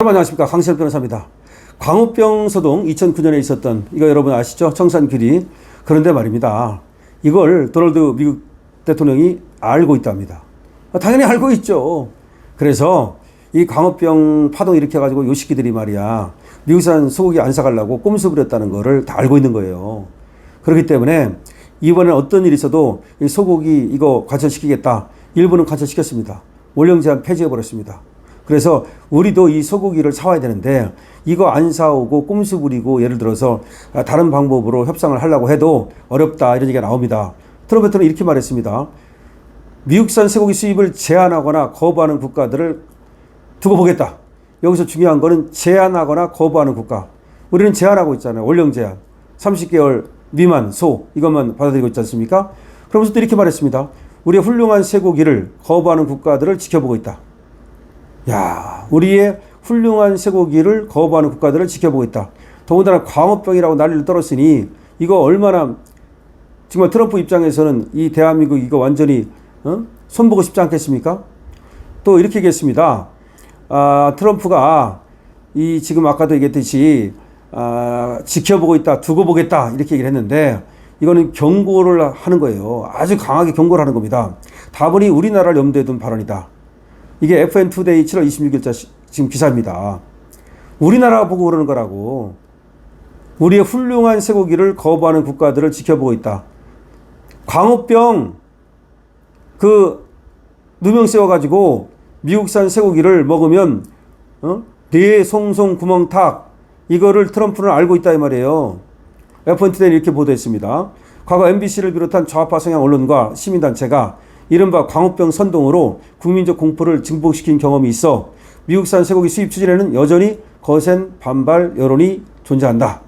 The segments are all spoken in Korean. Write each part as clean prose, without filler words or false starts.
여러분 안녕하십니까, 강시열 변호사입니다. 광우병 소동 2009년에 있었던 이거 여러분 아시죠? 청산길이. 그런데 말입니다, 이걸 도널드 미국 대통령이 알고 있답니다. 당연히 알고 있죠. 그래서 이 광우병 파동 일으켜가지고 요 시기들이 말이야, 미국산 소고기 안 사가려고 꼼수 부렸다는 거를 다 알고 있는 거예요. 그렇기 때문에 이번에 어떤 일이 있어도 이 소고기 이거 관철시키겠다, 일부는 관철시켰습니다. 원령 제한 폐지해버렸습니다. 그래서 우리도 이 소고기를 사와야 되는데 이거 안 사오고 꼼수 부리고 예를 들어서 다른 방법으로 협상을 하려고 해도 어렵다, 이런 얘기가 나옵니다. 트럼프 대통령이 이렇게 말했습니다. 미국산 쇠고기 수입을 제한하거나 거부하는 국가들을 두고 보겠다. 여기서 중요한 거는 제한하거나 거부하는 국가. 우리는 제한하고 있잖아요. 원령 제한. 30개월 미만 소, 이것만 받아들이고 있지 않습니까? 그러면서 또 이렇게 말했습니다. 우리의 훌륭한 쇠고기를 거부하는 국가들을 지켜보고 있다. 야, 우리의 훌륭한 쇠고기를 거부하는 국가들을 지켜보고 있다. 더군다나 광우병이라고 난리를 떨었으니 이거 얼마나 정말 트럼프 입장에서는 이 대한민국 이거 완전히 손보고 싶지 않겠습니까? 또 이렇게 얘기했습니다. 트럼프가 이 지금 아까도 얘기했듯이 지켜보고 있다, 두고 보겠다, 이렇게 얘기를 했는데 이거는 경고를 하는 거예요. 아주 강하게 경고를 하는 겁니다. 다분히 우리나라를 염두에 둔 발언이다. 이게 FN투데이 7월 26일자 지금 기사입니다. 우리나라 보고 그러는 거라고. 우리의 훌륭한 쇠고기를 거부하는 국가들을 지켜보고 있다. 광우병 누명 세워가지고 미국산 쇠고기를 먹으면 뇌 송송 구멍탁, 이거를 트럼프는 알고 있다, 이 말이에요. FN투데이는 이렇게 보도했습니다. 과거 MBC를 비롯한 좌파 성향 언론과 시민단체가 이른바 광우병 선동으로 국민적 공포를 증폭시킨 경험이 있어 미국산 쇠고기 수입 추진에는 여전히 거센 반발 여론이 존재한다.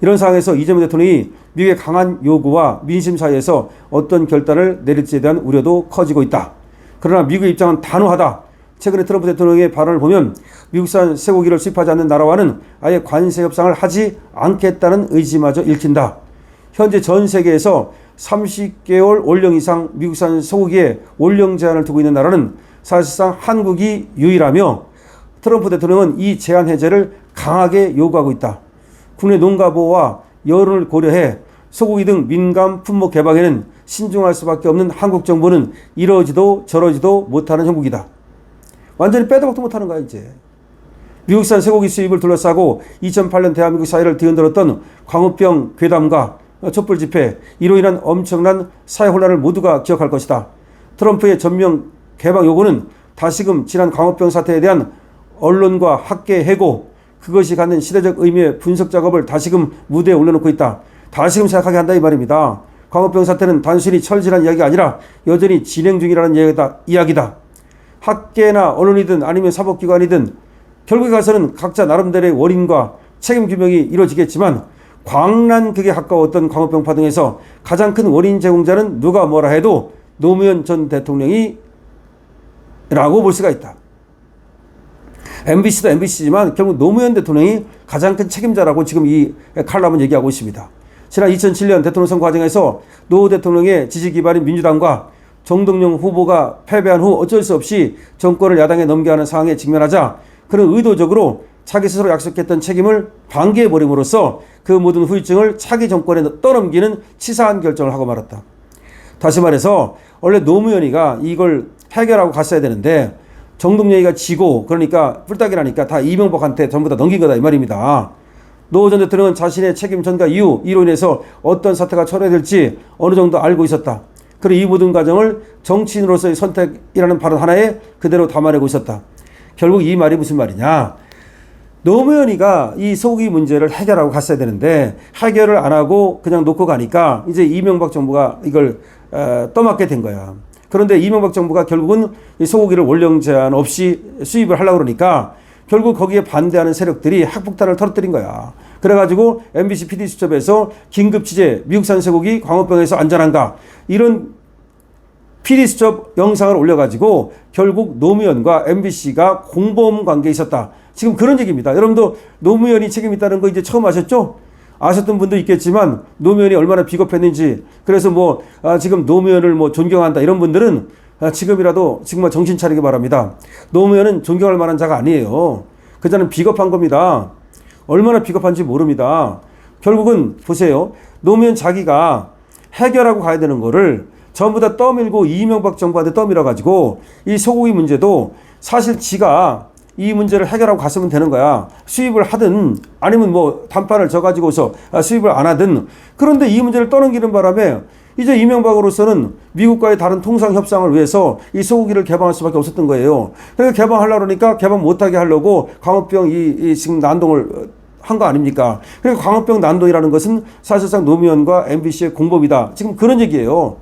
이런 상황에서 이재명 대통령이 미국의 강한 요구와 민심 사이에서 어떤 결단을 내릴지에 대한 우려도 커지고 있다. 그러나 미국의 입장은 단호하다. 최근에 트럼프 대통령의 발언을 보면 미국산 쇠고기를 수입하지 않는 나라와는 아예 관세 협상을 하지 않겠다는 의지마저 읽힌다. 현재 전 세계에서 30개월 원령 이상 미국산 소고기에 원령 제한을 두고 있는 나라는 사실상 한국이 유일하며 트럼프 대통령은 이 제한 해제를 강하게 요구하고 있다. 국내 농가 보호와 여론을 고려해 소고기 등 민감 품목 개방에는 신중할 수밖에 없는 한국 정부는 이러지도 저러지도 못하는 형국이다. 완전히 빼도 박도 못하는 거야 이제. 미국산 쇠고기 수입을 둘러싸고 2008년 대한민국 사회를 뒤흔들었던 광우병 괴담과 촛불 집회, 이로 인한 엄청난 사회 혼란을 모두가 기억할 것이다. 트럼프의 전면 개방 요구는 다시금 지난 광우병 사태에 대한 언론과 학계 해고, 그것이 갖는 시대적 의미의 분석 작업을 다시금 무대에 올려놓고 있다. 다시금 생각하게 한다, 이 말입니다. 광우병 사태는 단순히 철질한 이야기가 아니라 여전히 진행 중이라는 이야기다. 학계나 언론이든 아니면 사법기관이든 결국에 가서는 각자 나름대로의 원인과 책임 규명이 이루어지겠지만 광란극에 가까웠던 광우병 파동에서 가장 큰 원인 제공자는 누가 뭐라 해도 노무현 전 대통령이 라고 볼 수가 있다. MBC도 MBC지만 결국 노무현 대통령이 가장 큰 책임자라고 지금 이 칼럼은 얘기하고 있습니다. 지난 2007년 대통령 선거 과정에서 노 대통령의 지지 기반인 민주당과 정동영 후보가 패배한 후 어쩔 수 없이 정권을 야당에 넘겨야 하는 상황에 직면하자 그는 의도적으로 자기 스스로 약속했던 책임을 방기해버림으로써 그 모든 후유증을 차기 정권에 떠넘기는 치사한 결정을 하고 말았다. 다시 말해서 원래 노무현이가 이걸 해결하고 갔어야 되는데 정동영이가 지고 그러니까 뿔딱이라니까 다 이명박한테 전부 다 넘긴 거다, 이 말입니다. 노 전 대통령은 자신의 책임 전가 이후 이로 인해서 어떤 사태가 초래될지 어느 정도 알고 있었다. 그리고 이 모든 과정을 정치인으로서의 선택이라는 발언 하나에 그대로 담아내고 있었다. 결국 이 말이 무슨 말이냐? 노무현이가 이 소고기 문제를 해결하고 갔어야 되는데 해결을 안 하고 그냥 놓고 가니까 이제 이명박 정부가 이걸 떠맡게 된 거야. 그런데 이명박 정부가 결국은 이 소고기를 원령 제한 없이 수입을 하려고 그러니까 결국 거기에 반대하는 세력들이 핵폭탄을 터뜨린 거야. 그래가지고 MBC PD수첩에서 긴급 취재, 미국산 쇠고기 광우병에서 안전한가, 이런 PD수첩 영상을 올려가지고 결국 노무현과 MBC가 공범 관계에 있었다. 지금 그런 얘기입니다. 여러분도 노무현이 책임 있다는 거 이제 처음 아셨죠? 아셨던 분도 있겠지만 노무현이 얼마나 비겁했는지, 그래서 지금 노무현을 존경한다 이런 분들은 지금이라도 정말 정신 차리기 바랍니다. 노무현은 존경할 만한 자가 아니에요. 그자는 비겁한 겁니다. 얼마나 비겁한지 모릅니다. 결국은 보세요. 노무현 자기가 해결하고 가야 되는 거를 전부 다 떠밀고 이명박 정부한테 떠밀어 가지고 이 소고기 문제도 사실 지가 이 문제를 해결하고 갔으면 되는 거야. 수입을 하든 아니면 뭐 단판을 져 가지고서 수입을 안 하든. 그런데 이 문제를 떠넘기는 바람에 이제 이명박으로서는 미국과의 다른 통상 협상을 위해서 이 소고기를 개방할 수밖에 없었던 거예요. 그래서 개방하려고 그러니까 개방 못하게 하려고 광우병 이 지금 난동을 한 거 아닙니까? 그러니까 광우병 난동이라는 것은 사실상 노무현과 MBC의 공범이다. 지금 그런 얘기예요.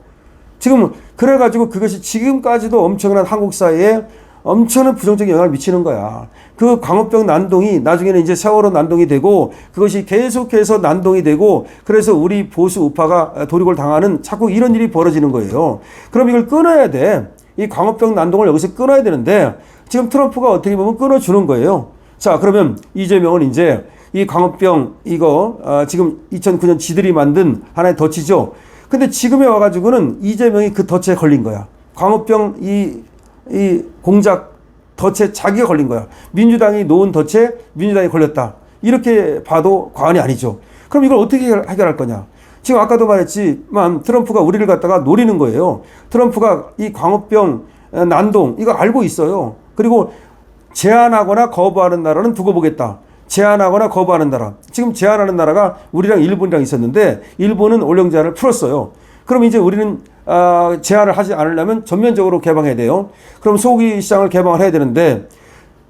지금 그래가지고 그것이 지금까지도 엄청난 한국 사회에 엄청난 부정적인 영향을 미치는 거야. 그 광우병 난동이 나중에는 이제 세월호 난동이 되고 그것이 계속해서 난동이 되고 그래서 우리 보수 우파가 도륙을 당하는 자꾸 이런 일이 벌어지는 거예요. 그럼 이걸 끊어야 돼. 이 광우병 난동을 여기서 끊어야 되는데 지금 트럼프가 어떻게 보면 끊어주는 거예요. 자, 그러면 이재명은 이제 이 광우병 이거 지금 2009년 지들이 만든 하나의 덫이죠. 근데 지금에 와가지고는 이재명이 그 덫에 걸린 거야. 광우병 이 공작 덫에 자기가 걸린 거야. 민주당이 놓은 덫에 민주당이 걸렸다. 이렇게 봐도 과언이 아니죠. 그럼 이걸 어떻게 해결할 거냐. 지금 아까도 말했지만 트럼프가 우리를 갖다가 노리는 거예요. 트럼프가 이 광우병 난동 이거 알고 있어요. 그리고 제한하거나 거부하는 나라는 두고 보겠다. 제한하거나 거부하는 나라. 지금 제한하는 나라가 우리랑 일본이랑 있었는데 일본은 올영 제한을 풀었어요. 그럼 이제 우리는 제한을 하지 않으려면 전면적으로 개방해야 돼요. 그럼 소고기 시장을 개방을 해야 되는데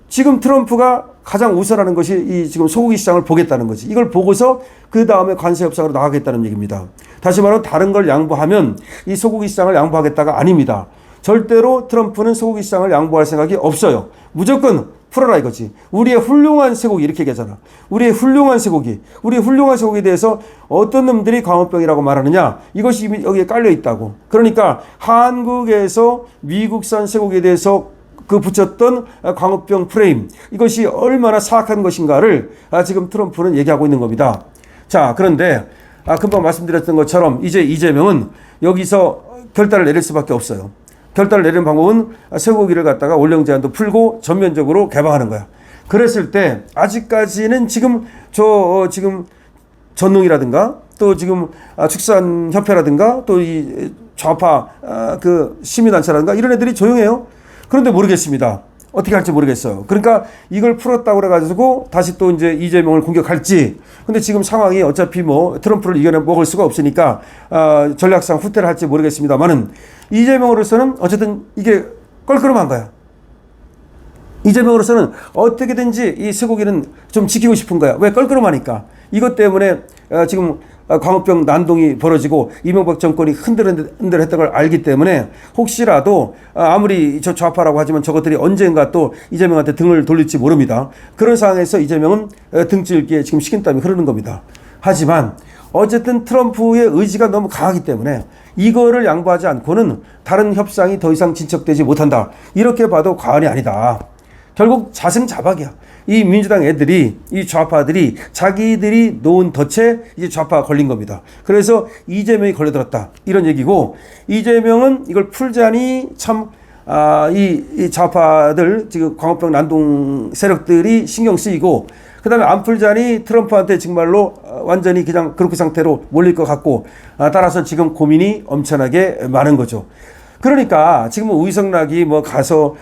지금 트럼프가 가장 우선하는 것이 이 지금 소고기 시장을 보겠다는 거지. 이걸 보고서 그 다음에 관세 협상으로 나가겠다는 얘기입니다. 다시 말하면 다른 걸 양보하면 이 소고기 시장을 양보하겠다가 아닙니다. 절대로 트럼프는 소고기 시장을 양보할 생각이 없어요. 무조건 풀어라 이거지. 우리의 훌륭한 쇠고기 이렇게 얘기하잖아. 우리의 훌륭한 쇠고기. 우리의 훌륭한 쇠고기에 대해서 어떤 놈들이 광우병이라고 말하느냐. 이것이 이미 여기에 깔려 있다고. 그러니까 한국에서 미국산 쇠고기에 대해서 그 붙였던 광우병 프레임. 이것이 얼마나 사악한 것인가를 지금 트럼프는 얘기하고 있는 겁니다. 자, 그런데 금방 말씀드렸던 것처럼 이제 이재명은 여기서 결단을 내릴 수밖에 없어요. 결단을 내리는 방법은 쇠고기를 갖다가 올영 제한도 풀고 전면적으로 개방하는 거야. 그랬을 때 아직까지는 지금 지금 전농이라든가 또 지금 축산협회라든가 또 이 좌파 그 시민단체라든가 이런 애들이 조용해요. 그런데 모르겠습니다. 어떻게 할지 모르겠어요. 그러니까 이걸 풀었다고 그래가지고 다시 또 이제 이재명을 공격할지. 근데 지금 상황이 어차피 뭐 트럼프를 이겨내 먹을 수가 없으니까 전략상 후퇴를 할지 모르겠습니다만은 이재명으로서는 어쨌든 이게 껄끄럼한 거야. 이재명으로서는 어떻게든지 이 쇠고기는 좀 지키고 싶은 거야. 왜? 껄끄럼하니까. 이것 때문에 지금 광우병 난동이 벌어지고 이명박 정권이 흔들흔들했던 걸 알기 때문에 혹시라도 아무리 저 좌파라고 하지만 저것들이 언젠가 또 이재명한테 등을 돌릴지 모릅니다. 그런 상황에서 이재명은 등줄기에 지금 식은땀이 흐르는 겁니다. 하지만 어쨌든 트럼프의 의지가 너무 강하기 때문에 이거를 양보하지 않고는 다른 협상이 더 이상 진척되지 못한다. 이렇게 봐도 과언이 아니다. 결국 자승자박이야. 이 민주당 애들이, 이 좌파들이 자기들이 놓은 덫에 이제 좌파가 걸린 겁니다. 그래서 이재명이 걸려들었다. 이런 얘기고, 이재명은 이걸 풀자니 참, 이 좌파들, 지금 광우병 난동 세력들이 신경 쓰이고, 그 다음에 안 풀자니 트럼프한테 정말로 완전히 그냥 그렇게 상태로 몰릴 것 같고, 따라서 지금 고민이 엄청나게 많은 거죠. 그러니까 지금 우이성락이 뭐 가서,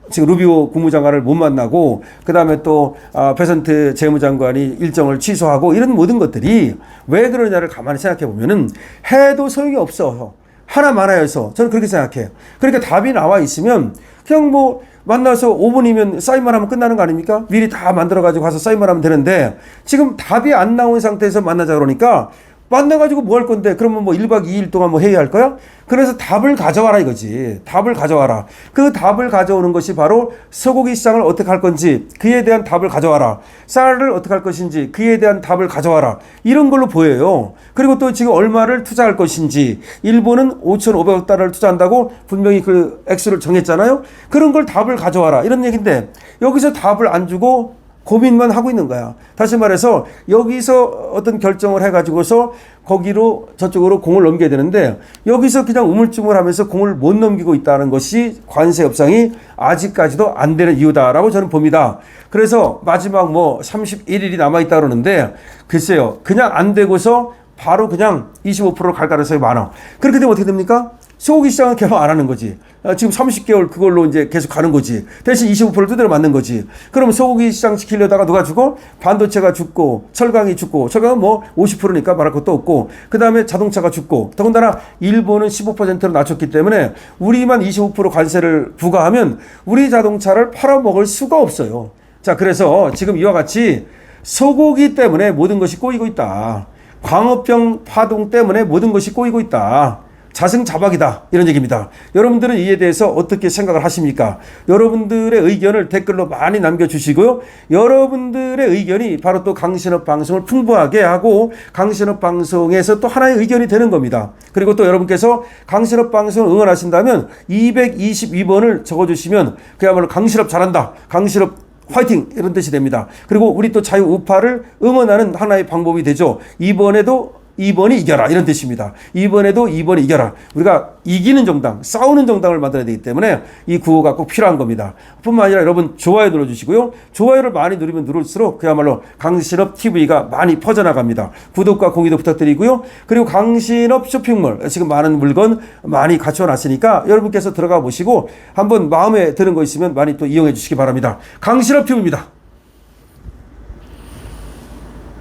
지금 루비오 국무장관을 못 만나고 그다음에 또 베선트 재무장관이 일정을 취소하고 이런 모든 것들이 왜 그러냐를 가만히 생각해 보면은 해도 소용이 없어. 하나 많아여서 저는 그렇게 생각해요. 그러니까 답이 나와 있으면 그냥 뭐 만나서 5분이면 사인만 하면 끝나는 거 아닙니까? 미리 다 만들어 가지고 가서 사인만 하면 되는데 지금 답이 안 나온 상태에서 만나자 그러니까 만나가지고 뭐 할 건데? 그러면 뭐 1박 2일 동안 뭐 회의할 거야? 그래서 답을 가져와라 이거지. 답을 가져와라. 그 답을 가져오는 것이 바로 소고기 시장을 어떻게 할 건지 그에 대한 답을 가져와라. 쌀을 어떻게 할 것인지 그에 대한 답을 가져와라. 이런 걸로 보여요. 그리고 또 지금 얼마를 투자할 것인지 일본은 5,500억 달러를 투자한다고 분명히 그 액수를 정했잖아요. 그런 걸 답을 가져와라. 이런 얘기인데 여기서 답을 안 주고 고민만 하고 있는 거야. 다시 말해서 여기서 어떤 결정을 해가지고서 거기로 저쪽으로 공을 넘겨야 되는데 여기서 그냥 우물쭈물하면서 공을 못 넘기고 있다는 것이 관세 협상이 아직까지도 안 되는 이유다라고 저는 봅니다. 그래서 마지막 뭐 31일이 남아있다 그러는데 글쎄요. 그냥 안 되고서 바로 그냥 25%로 갈 가능성이 많아. 그렇게 되면 어떻게 됩니까? 소고기 시장은 개방 안 하는 거지. 지금 30개월 그걸로 이제 계속 가는 거지. 대신 25%를 두드려 맞는 거지. 그러면 소고기 시장 지키려다가 누가 죽어? 반도체가 죽고, 철강이 죽고, 철강은 뭐 50%니까 말할 것도 없고, 그 다음에 자동차가 죽고, 더군다나 일본은 15%로 낮췄기 때문에 우리만 25% 관세를 부과하면 우리 자동차를 팔아먹을 수가 없어요. 자, 그래서 지금 이와 같이 소고기 때문에 모든 것이 꼬이고 있다. 광업병 파동 때문에 모든 것이 꼬이고 있다. 자승자박이다. 이런 얘기입니다. 여러분들은 이에 대해서 어떻게 생각을 하십니까? 여러분들의 의견을 댓글로 많이 남겨주시고요. 여러분들의 의견이 바로 또 강신업 방송을 풍부하게 하고 강신업 방송에서 또 하나의 의견이 되는 겁니다. 그리고 또 여러분께서 강신업 방송을 응원하신다면 222번을 적어주시면 그야말로 강신업 잘한다. 강신업 화이팅! 이런 뜻이 됩니다. 그리고 우리 또 자유우파를 응원하는 하나의 방법이 되죠. 이번에도 2번이 이겨라 이런 뜻입니다. 이번에도 2번이 이겨라. 우리가 이기는 정당, 싸우는 정당을 만들어야 되기 때문에 이 구호가 꼭 필요한 겁니다. 뿐만 아니라 여러분 좋아요 눌러주시고요. 좋아요를 많이 누르면 누를수록 그야말로 강신업 TV가 많이 퍼져나갑니다. 구독과 공유도 부탁드리고요. 그리고 강신업 쇼핑몰 지금 많은 물건 많이 갖춰놨으니까 여러분께서 들어가 보시고 한번 마음에 드는 거 있으면 많이 또 이용해 주시기 바랍니다. 강신업 TV입니다.